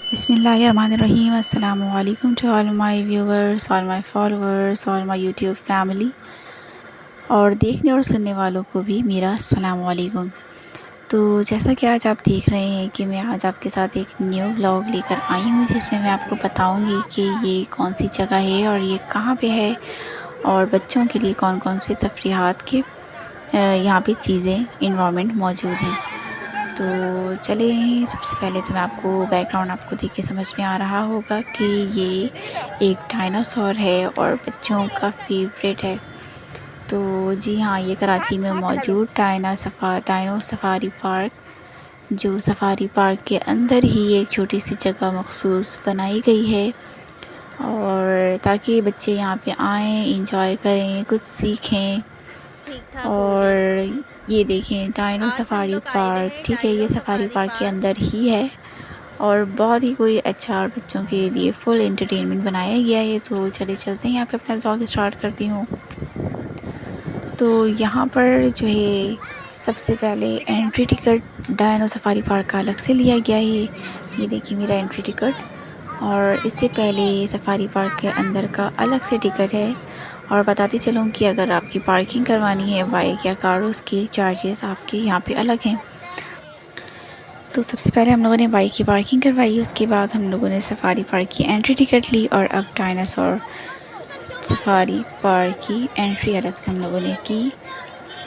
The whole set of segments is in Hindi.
बिस्मिल्लाहिर्रहमानिर्रहीम। अस्सलामु अलैकुम to all my viewers, all my followers, all my YouTube family और देखने और सुनने वालों को भी मेरा अस्सलामु अलैकुम। तो जैसा कि आज आप देख रहे हैं कि मैं आज आपके साथ एक न्यू व्लॉग लेकर आई हूँ, जिसमें मैं आपको बताऊँगी कि ये कौन सी जगह है और ये कहाँ पे है और बच्चों के लिए कौन कौन से तफरीहात के यहाँ पे चीज़ें इन्वामेंट मौजूद हैं। तो चलें, सबसे पहले तो मैं आपको बैकग्राउंड आपको देख के समझ में आ रहा होगा कि ये एक डायनासोर है और बच्चों का फेवरेट है। तो जी हाँ, ये कराची में मौजूद डायनो सफारी पार्क, जो सफारी पार्क के अंदर ही एक छोटी सी जगह मखसूस बनाई गई है और ताकि बच्चे यहाँ पे आएँ, इंजॉय करें, कुछ सीखें। और ये देखें डायनो सफारी पार्क, ठीक है, ये सफारी पार्क के अंदर ही है और बहुत ही कोई अच्छा और बच्चों के लिए फुल एंटरटेनमेंट बनाया गया है। तो चले चलते हैं, यहाँ पे अपना ब्लॉग स्टार्ट करती हूँ। तो यहाँ पर जो है सबसे पहले entry ticket dino safari park का अलग से लिया गया है। ये देखिए मेरा एंट्री टिकट। और इससे पहले सफारी पार्क के अंदर का अलग से टिकट है। और बताती चलूँ कि अगर आपकी पार्किंग करवानी है बाइक या कार, उसके चार्जेस आपके यहाँ पे अलग हैं। तो सबसे पहले हम लोगों ने बाइक की पार्किंग करवाई, उसके बाद हम लोगों ने सफारी पार्क की एंट्री टिकट ली और अब डायनासोर सफारी पार्क की एंट्री अलग से हम लोगों ने की।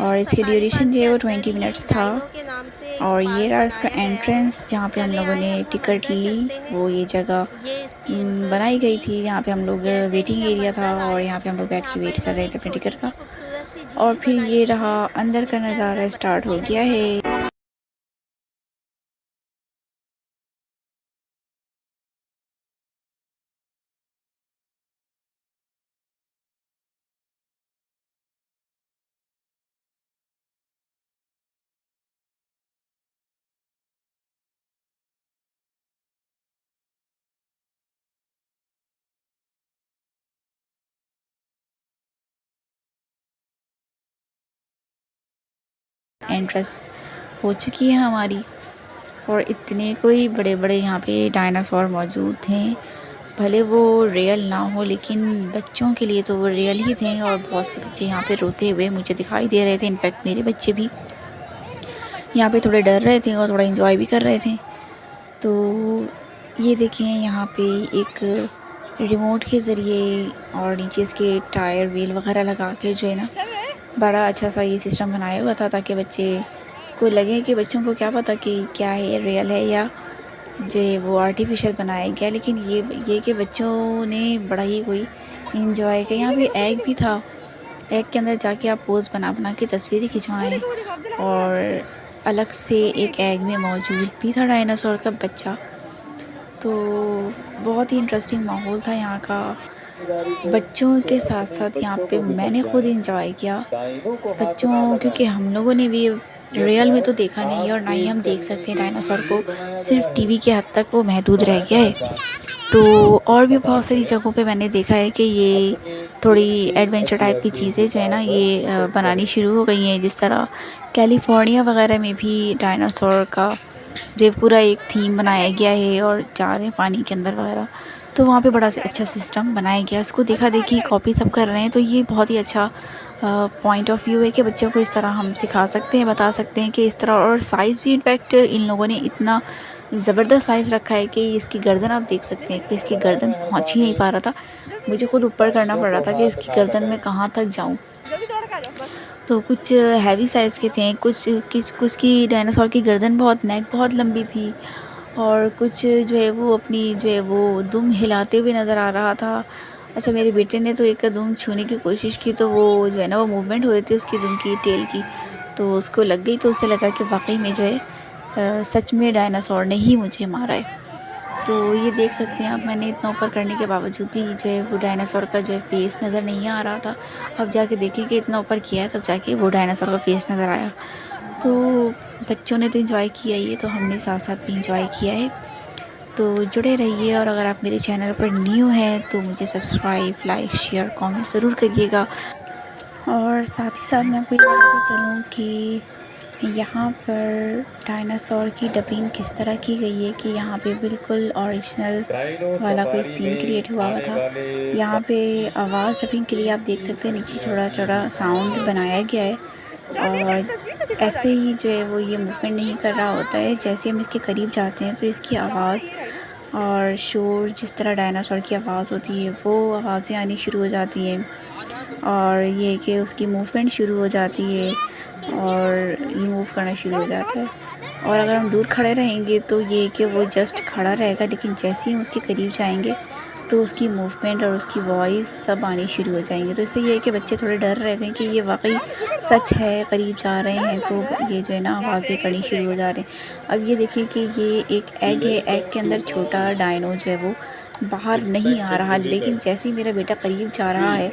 और इसकी ड्यूरेशन जो है वो 20 मिनट्स था। और ये रहा इसका एंट्रेंस, जहाँ पे हम लोगों ने टिकट ली। वो ये जगह बनाई गई थी, यहाँ पे हम लोग वेटिंग एरिया था और यहाँ पे हम लोग बैठ के वेट कर रहे थे अपने टिकट का। और फिर ये रहा अंदर का नज़ारा स्टार्ट हो गया है। एंट्रेंस हो चुकी है हमारी और इतने कोई बड़े बड़े यहाँ पे डायनासोर मौजूद थे। भले वो रियल ना हो लेकिन बच्चों के लिए तो वो रियल ही थे और बहुत से बच्चे यहाँ पे रोते हुए मुझे दिखाई दे रहे थे। इनफैक्ट मेरे बच्चे भी यहाँ पे थोड़े डर रहे थे और थोड़ा इंजॉय भी कर रहे थे। तो ये देखें यहाँ पे एक रिमोट के ज़रिए और नीचे इसके टायर व्हील वगैरह लगा के जो है ना, बड़ा अच्छा सा ये सिस्टम बनाया हुआ था ताकि बच्चे को लगे कि बच्चों को क्या पता कि क्या है, रियल है या जो है वो आर्टिफिशियल बनाया गया। लेकिन ये कि बच्चों ने बड़ा ही कोई इंजॉय किया। यहाँ पे एग भी था, एग के अंदर जाके आप पोज बना बना के तस्वीरें खिंचवाएं। और अलग से एक एग में मौजूद भी था डायनासोर का बच्चा। तो बहुत ही इंटरेस्टिंग माहौल था यहाँ का। बच्चों के साथ साथ यहाँ पे मैंने खुद इंजॉय किया बच्चों, क्योंकि हम लोगों ने भी रियल में तो देखा नहीं है और ना ही हम देख सकते हैं डायनासोर को, सिर्फ टीवी के हद तक वो महदूद रह गया है। तो और भी बहुत सारी जगहों पे मैंने देखा है कि ये थोड़ी एडवेंचर टाइप की चीज़ें जो है ना ये बनानी शुरू हो गई हैं। जिस तरह कैलिफोर्निया वगैरह में भी डायनासोर का जो पूरा एक थीम बनाया गया है और जा रहे हैं पानी के अंदर वगैरह। तो वहाँ पे बड़ा अच्छा सिस्टम बनाया गया, उसको देखा देखी कॉपी सब कर रहे हैं। तो ये बहुत ही अच्छा पॉइंट ऑफ व्यू है कि बच्चों को इस तरह हम सिखा सकते हैं, बता सकते हैं कि इस तरह। और साइज़ भी इनफैक्ट इन लोगों ने इतना ज़बरदस्त साइज़ रखा है कि इसकी गर्दन आप देख सकते हैं कि इसकी गर्दन पहुँच ही नहीं पा रहा था। मुझे खुद ऊपर करना पड़ रहा था कि इसकी गर्दन में कहाँ तक जाऊँ। तो कुछ हैवी साइज़ के थे, कुछ की डायनासोर की गर्दन बहुत, नेक बहुत लंबी थी और कुछ जो है वो अपनी जो है वो दुम हिलाते हुए नज़र आ रहा था। अच्छा, मेरे बेटे ने तो एक दुम छूने की कोशिश की तो वो जो है ना वो मूवमेंट हो रही थी उसकी दुम की, टेल की, तो उसको लग गई। तो उसे लगा कि वाकई में जो है सच में डायनासोर ने ही मुझे मारा है। तो ये देख सकते हैं आप, मैंने इतना ऊपर करने के बावजूद भी जो है वो डायनासोर का जो है फेस नज़र नहीं आ रहा था। अब जाके देखिए कि इतना ऊपर किया है तब जाके वो डायनासोर का फेस नज़र आया। तो बच्चों ने तो इंजॉय किया ही है, तो हमने साथ साथ भी इंजॉय किया है। तो जुड़े रहिए और अगर आप मेरे चैनल पर न्यू हैं तो मुझे सब्सक्राइब, लाइक, शेयर, कमेंट ज़रूर करिएगा। और साथ ही साथ मैं आपको ये बताती चलूँ कि यहाँ पर डायनासोर की डबिंग किस तरह की गई है कि यहाँ पे बिल्कुल ओरिजिनल वाला कोई सीन क्रिएट हुआ हुआ था। यहाँ पे आवाज़ डबिंग के लिए आप देख सकते हैं नीचे थोड़ा थोड़ा साउंड बनाया गया है, और ऐसे ही जो है वो ये मूवमेंट नहीं कर रहा होता है। जैसे हम इसके करीब जाते हैं तो इसकी आवाज़ और शोर, जिस तरह डायनासोर की आवाज़ होती है वो आवाज़ें आनी शुरू हो जाती हैं, और ये कि उसकी मूवमेंट शुरू हो जाती है और ये मूव करना शुरू हो जाता है। और अगर हम दूर खड़े रहेंगे तो ये कि वो जस्ट खड़ा रहेगा, लेकिन जैसे ही हम उसके करीब जाएंगे तो उसकी मूवमेंट और उसकी वॉइस सब आनी शुरू हो जाएंगे। तो इससे ये है कि बच्चे थोड़े डर रहे थे कि ये वाकई सच है, करीब जा रहे हैं तो ये जो है ना आवाज़ें करनी शुरू हो जा रहे हैं। अब ये देखिए कि ये एक एग है, एग के अंदर छोटा डायनो जो है वो बाहर नहीं आ रहा, लेकिन जैसे ही मेरा बेटा करीब जा रहा है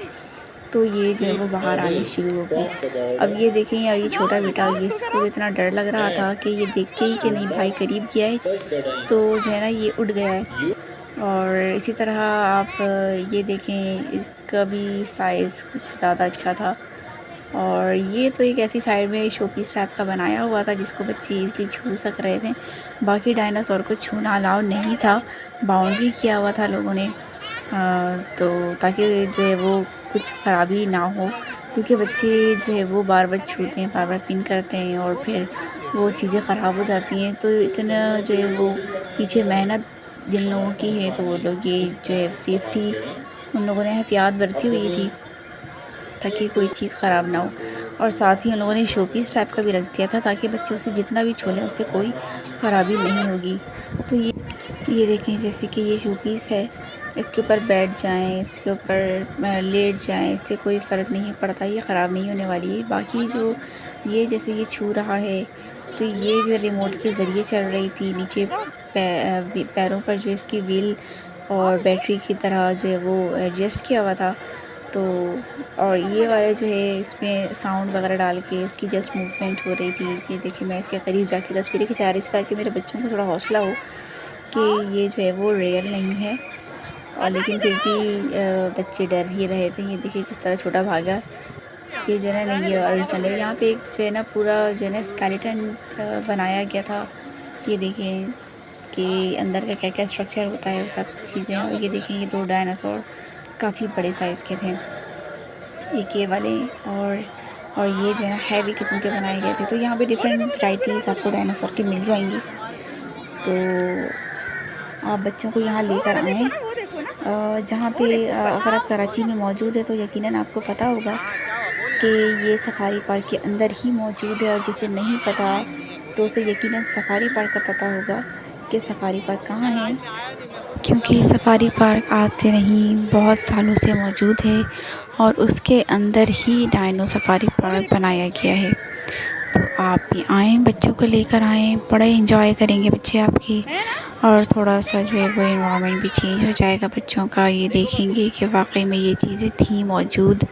तो ये जो है वो बाहर आने शुरू हो गई। अब ये देखें यार, ये छोटा बेटा, ये इसको इतना डर लग रहा था कि ये देख के ही कि नहीं भाई करीब गया है तो जो है ना ये उड़ गया है। और इसी तरह आप ये देखें, इसका भी साइज़ कुछ ज़्यादा अच्छा था। और ये तो एक ऐसी साइड में शोपीस टाइप का बनाया हुआ था जिसको बच्चे ईज़िली छू सक रहे थे। बाकी डायनासोर को छूना अलाउ नहीं था, बाउंड्री किया हुआ था लोगों ने, तो ताकि जो है वो कुछ ख़राबी ना हो, क्योंकि बच्चे जो है वो बार बार छूते हैं, बार बार पिन करते हैं और फिर वो चीज़ें ख़राब हो जाती हैं। तो इतना जो है वो पीछे मेहनत जिन लोगों की है तो वो लोग ये जो है सेफ्टी उन लोगों ने एहतियात बरती हुई थी ताकि कोई चीज़ ख़राब ना हो। और साथ ही उन लोगों ने शोपीस टाइप का भी रख दिया था ताकि बच्चे उसे जितना भी छू लें उससे कोई ख़राबी नहीं होगी। तो ये देखें, जैसे कि ये शोपीस है, इसके ऊपर बैठ जाएं, इसके ऊपर लेट जाएं, इससे कोई फ़र्क नहीं पड़ता, ये ख़राब नहीं होने वाली है। बाकी जो ये जैसे ये छू रहा है तो ये जो रिमोट के ज़रिए चल रही थी, नीचे पैरों पर जो इसकी व्हील और बैटरी की तरह जो है वो एडजस्ट किया हुआ था। तो और ये वाले जो है इसमें साउंड वगैरह डाल के इसकी जस्ट मूवमेंट हो रही थी। ये देखिए, मैं इसके करीब जाके तस्वीरें खिंचा रही थी ताकि मेरे बच्चों को थोड़ा हौसला हो कि ये जो है वो रियल नहीं है। और लेकिन फिर भी बच्चे डर ही रहे थे। ये देखिए किस तरह छोटा भागा, ये जो है ना नहीं, ये ओरिजिनल है। यहाँ पे एक जो है ना पूरा जो है ना स्केलेटन बनाया गया था। ये देखें कि अंदर का क्या क्या स्ट्रक्चर होता है, सब चीज़ें। और ये देखें, ये 2 डायनासोर काफ़ी बड़े साइज़ के थे, एक ये वाले और ये जो है ना हैवी किस्म के बनाए गए थे। तो यहाँ पे डिफरेंट वैराइटीज़ आपको डायनासोर की मिल जाएंगी। तो आप बच्चों को यहाँ लेकर आएँ, जहाँ पे अगर आप कराची में मौजूद है तो यकीनन आपको पता होगा कि ये सफारी पार्क के अंदर ही मौजूद है। और जिसे नहीं पता तो उसे यकीनन सफारी पार्क का पता होगा कि सफारी पार्क कहाँ है, क्योंकि सफारी पार्क आज से नहीं बहुत सालों से मौजूद है और उसके अंदर ही डायनो सफारी पार्क बनाया गया है। तो आप भी आएँ, बच्चों को लेकर आएँ, बड़ा इंजॉय करेंगे बच्चे आपके, और थोड़ा सा जो है वो इन्वायरमेंट भी चेंज हो जाएगा बच्चों का। ये देखेंगे कि वाकई में ये चीज़ें थी मौजूद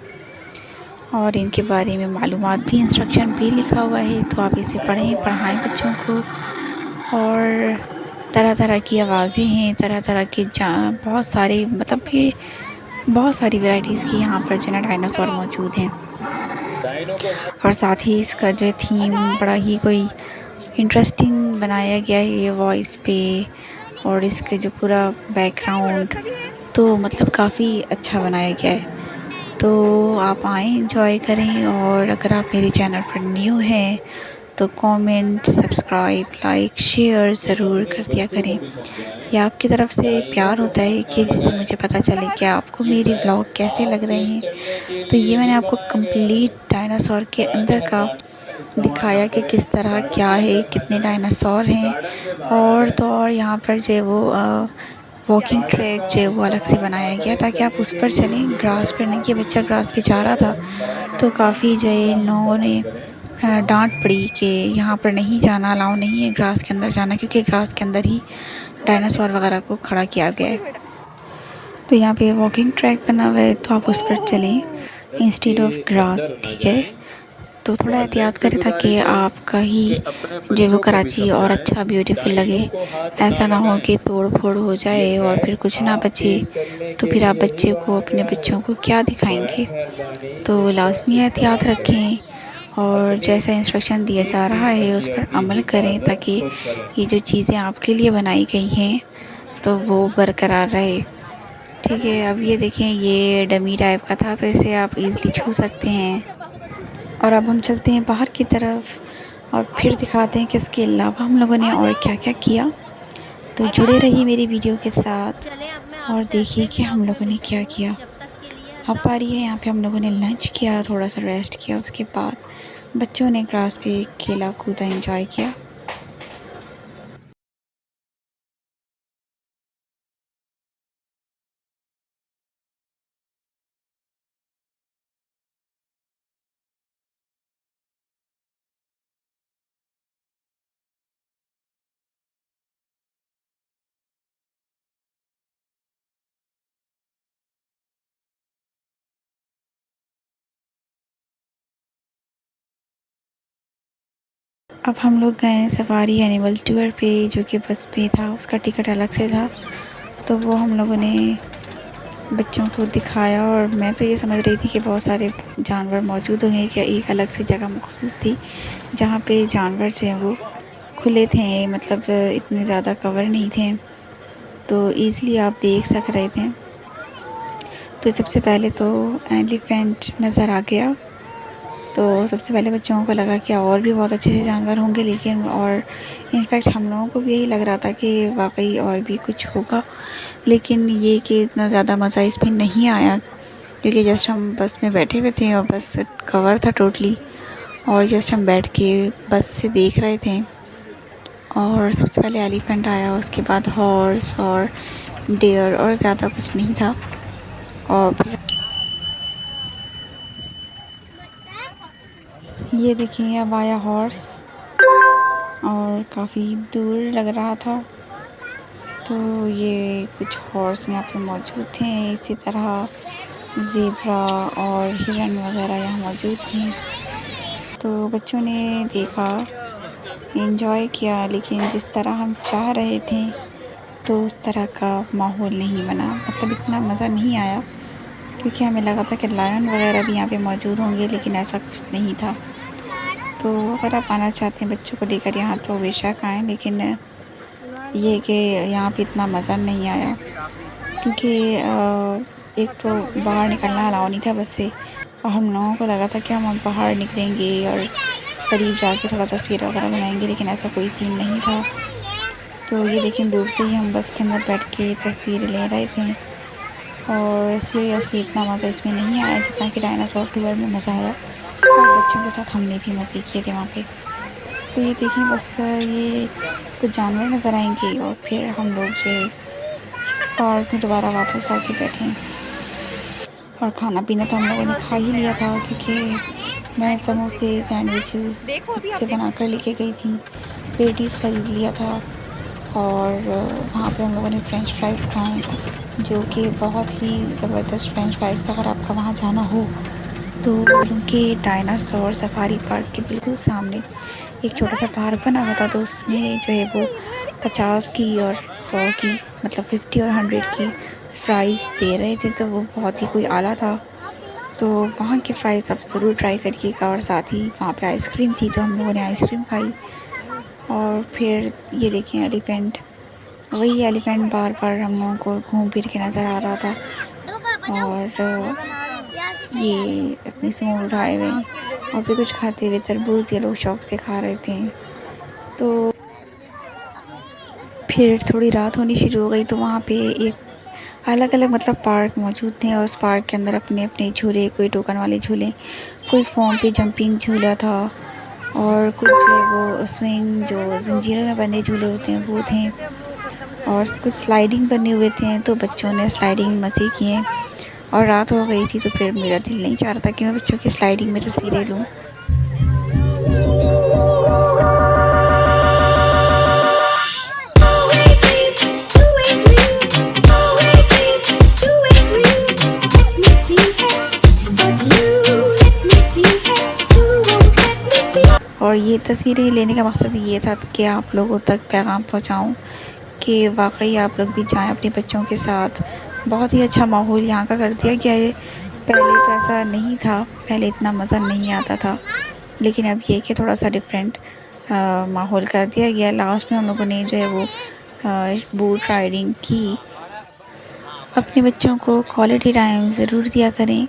और इनके बारे में मालूमात भी, इंस्ट्रक्शन भी लिखा हुआ है। तो आप इसे पढ़ें, पढ़ाएं बच्चों को। और तरह तरह की आवाज़ें हैं, तरह तरह के बहुत सारे, मतलब कि बहुत सारी वैराइटीज़ की यहाँ पर जो है डायनासोर मौजूद हैं। और साथ ही इसका जो थीम बड़ा ही कोई इंटरेस्टिंग बनाया गया है, ये वॉइस पे और इसके जो पूरा बैकग्राउंड, तो मतलब काफ़ी अच्छा बनाया गया है। तो आप आएँ, एंजॉय करें। और अगर आप मेरे चैनल पर न्यू हैं तो कमेंट, सब्सक्राइब, लाइक, शेयर ज़रूर कर दिया करें। यह आपकी तरफ से प्यार होता है कि जिससे मुझे पता चले कि आपको मेरे ब्लॉग कैसे लग रहे हैं। तो ये मैंने आपको कंप्लीट डायनासोर के अंदर का दिखाया कि किस तरह क्या है, कितने डायनासोर हैं। और तो और यहाँ पर जो है वो वॉकिंग ट्रैक जो है वो अलग से बनाया गया ताकि आप उस पर चलें, ग्रास पर नहीं। कि बच्चा ग्रास पे जा रहा था तो काफ़ी जो है इन लोगों ने डांट पड़ी कि यहाँ पर नहीं जाना, अलाउ नहीं है ग्रास के अंदर जाना, क्योंकि ग्रास के अंदर ही डायनासोर वगैरह को खड़ा किया गया है। तो यहाँ पे वॉकिंग ट्रैक बना हुआ है तो आप उस पर चलें इंस्टेड ऑफ ग्रास, ठीक है। तो थोड़ा एहतियात करें ताकि आपका ही जो वो कराची और अच्छा ब्यूटीफुल लगे। ऐसा ना हो कि तोड़ फोड़ हो जाए और फिर कुछ ना बचे, तो फिर आप बच्चे को, अपने बच्चों को क्या दिखाएंगे। तो लाजमी एहतियात रखें और जैसा इंस्ट्रक्शन दिया जा रहा है उस पर अमल करें ताकि ये जो चीज़ें आपके लिए बनाई गई हैं तो वो बरकरार रहे। ठीक है, अब ये देखें, ये डमी टाइप का था तो इसे आप इजीली छू सकते हैं। और अब हम चलते हैं बाहर की तरफ और फिर दिखाते हैं कि इसके अलावा हम लोगों ने और क्या क्या किया। तो जुड़े रहिए मेरी वीडियो के साथ और देखिए कि हम लोगों ने क्या किया। अब पारी है, यहाँ पे हम लोगों ने लंच किया, थोड़ा सा रेस्ट किया, उसके बाद बच्चों ने ग्रास पे खेला कूदा एंजॉय किया। अब हम लोग गए सफारी एनिमल टूर पे, जो कि बस पे था, उसका टिकट अलग से था। तो वो हम लोगों ने बच्चों को दिखाया और मैं तो ये समझ रही थी कि बहुत सारे जानवर मौजूद होंगे, कि एक अलग से जगह मखसूस थी जहाँ पे जानवर जो हैं वो खुले थे, मतलब इतने ज़्यादा कवर नहीं थे, तो ईज़िली आप देख सक रहे थे। तो सबसे पहले तो एलिफेंट नज़र आ गया। तो सबसे पहले बच्चों को लगा कि और भी बहुत अच्छे से जानवर होंगे, लेकिन और इनफैक्ट हम लोगों को भी यही लग रहा था कि वाकई और भी कुछ होगा, लेकिन ये कि इतना ज़्यादा मज़ा इसमें नहीं आया क्योंकि जस्ट हम बस में बैठे हुए थे और बस कवर था टोटली, और जस्ट हम बैठ के बस से देख रहे थे। और सबसे पहले एलिफेंट आया, उसके बाद हॉर्स और डेयर, और ज़्यादा कुछ नहीं था। और फिर ये देखिए, अब आया हॉर्स और काफ़ी दूर लग रहा था। तो ये कुछ हॉर्स यहाँ पे मौजूद थे, इसी तरह ज़ेब्रा और हिरन वगैरह यहाँ मौजूद थी। तो बच्चों ने देखा, एंजॉय किया, लेकिन जिस तरह हम चाह रहे थे तो उस तरह का माहौल नहीं बना, मतलब इतना मज़ा नहीं आया क्योंकि हमें लगा था कि लायन वगैरह भी यहाँ पे मौजूद होंगे, लेकिन ऐसा कुछ नहीं था। तो अगर आप आना चाहते हैं बच्चों को लेकर यहाँ तो बेशक आएँ, लेकिन ये कि यहाँ पे इतना मज़ा नहीं आया क्योंकि एक तो बाहर निकलना अलाउ नहीं था बस से, और हम लोगों को लगा था कि हम बाहर निकलेंगे और करीब जाके थोड़ा तस्वीर वगैरह बनाएंगे, लेकिन ऐसा कोई सीन नहीं था। तो ये देखें, दूर से ही हम बस के अंदर बैठ के तस्वीरें ले रहे थे, और सीरियसली इतना मज़ा इसमें नहीं आया जितना कि डायनासोर टूर में मज़ा आया, और बच्चों के साथ हमने भी मज़े किए थे वहाँ पे। तो ये देखें, बस ये कुछ जानवर नज़र आएंगे और फिर हम लोग जो पार्क में दोबारा वापस आके बैठे, और खाना पीना तो हम लोगों ने खा ही लिया था क्योंकि मैं समोसे सैंडविचेस खुद से बना कर लेके गई थी, पेटीज़ ख़रीद लिया था, और वहाँ पे हम लोगों ने फ्रेंच फ्राइज़ खाए जो कि बहुत ही ज़बरदस्त फ्रेंच फ्राइज़ था। अगर आपका वहाँ जाना हो तो उनके डायनासोर सफारी पार्क के बिल्कुल सामने एक छोटा सा पार्क बना हुआ था, तो उसमें जो है वो 50 की और 100 की, मतलब 50 और 100 की फ़्राइज़ दे रहे थे, तो वो बहुत ही कोई आला था। तो वहाँ के फ़्राइज़ आप ज़रूर ट्राई करिएगा, और साथ ही वहाँ पे आइसक्रीम थी तो हम लोगों ने आइसक्रीम खाई। और फिर ये देखें, एलिफेंट, वही एलिफेंट बार बार हम लोगों को घूम फिर के नज़र आ रहा था, और ये अपनी सूंड उठाए हुए और भी कुछ खाते हुए, तरबूज ये लोग शौक़ से खा रहे थे। तो फिर थोड़ी रात होनी शुरू हो गई, तो वहाँ पे एक अलग अलग मतलब पार्क मौजूद थे, और उस पार्क के अंदर अपने अपने झूले, कोई टोकन वाले झूले, कोई फोम पे जंपिंग झूला था, और कुछ जो है वो स्विंग जो जंजीरों में बने झूले होते हैं वो थे, और कुछ स्लाइडिंग बने हुए थे। तो बच्चों ने स्लाइडिंग मज़े किए, और रात हो गई थी तो फिर मेरा दिल नहीं चाह रहा था कि मैं बच्चों की स्लाइडिंग में तस्वीरें लूँ। और ये तस्वीरें लेने का मकसद ये था कि आप लोगों तक पैगाम पहुंचाऊं कि वाकई आप लोग भी जाएं अपने बच्चों के साथ। बहुत ही अच्छा माहौल यहाँ का कर दिया गया है। पहले तो ऐसा नहीं था, पहले इतना मज़ा नहीं आता था, लेकिन अब ये कि थोड़ा सा डिफरेंट माहौल कर दिया गया। लास्ट में हम लोगों ने जो है वो बोट राइडिंग की। अपने बच्चों को क्वालिटी टाइम ज़रूर दिया करें।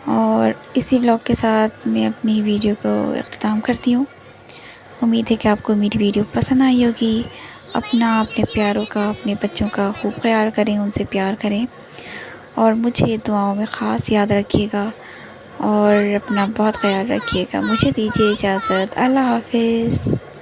और इसी व्लॉग के साथ मैं अपनी वीडियो को अख्ताम करती हूँ। उम्मीद है कि आपको मेरी वीडियो पसंद आई होगी। अपने प्यारों का, अपने बच्चों का खूब ख्याल करें, उनसे प्यार करें और मुझे दुआओं में ख़ास याद रखिएगा और अपना बहुत ख्याल रखिएगा। मुझे दीजिए इजाज़त। अल्लाह हाफ़िज़।